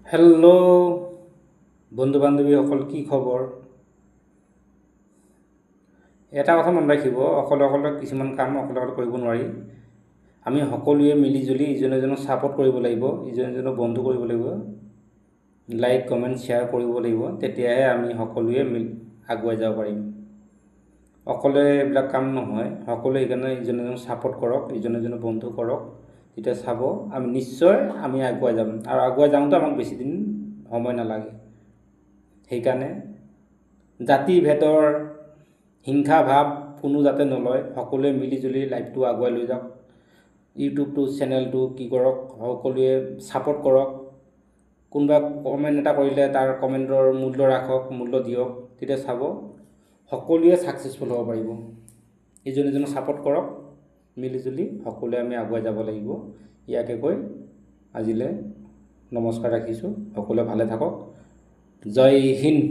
Hello' বন্ধু বান্ধৱীসকল, কি খবৰ? এটা কথা মনত ৰাখিব, অকলে কিছুমান কাম অকলে কৰিব নোৱাৰি। আমি সকলোৱে মিলিজুলি ইজনে সিজনক ছাপোৰ্ট কৰিব লাগিব, ইজনে সিজনক বন্ধু কৰিব লাগিব, লাইক কমেণ্ট শ্বেয়াৰ কৰিব লাগিব। তেতিয়াহে আমি সকলোৱে আগুৱাই যাব পাৰিম। অকলে এইবিলাক কাম নহয়। সকলোৱে সেইকাৰণে ইজনে সিজনক ছাপোৰ্ট কৰক, ইজনে সিজনক বন্ধু কৰক। তেতিয়া চাব আমি নিশ্চয় আগুৱাই যাম, আৰু আগুৱাই যাওঁতে আমাক বেছি দিন সময় নালাগে। সেইকাৰণে জাতি ভেদৰ হিংসা ভাৱ কোনো যাতে নলয়, সকলোৱে মিলিজুলি লাইফটো আগুৱাই লৈ যাওক। ইউটিউবটো চেনেলটো কি কৰক, সকলোৱে ছাপোৰ্ট কৰক। কোনোবা কমেণ্ট এটা কৰিলে তাৰ কমেণ্টৰ মূল্য ৰাখক, মূল্য দিয়ক। তেতিয়া চাব সকলোৱে ছাকচেছফুল হ'ব পাৰিব। ইজনে সিজনক ছাপোৰ্ট কৰক, মিলিজুলি সকলোৱে আমি আগুৱাই যাব লাগিব। ইয়াকে কৈ আজিলৈ নমস্কাৰ ৰাখিছোঁ। সকলোৱে ভালে থাকক। জয় হিন্দ।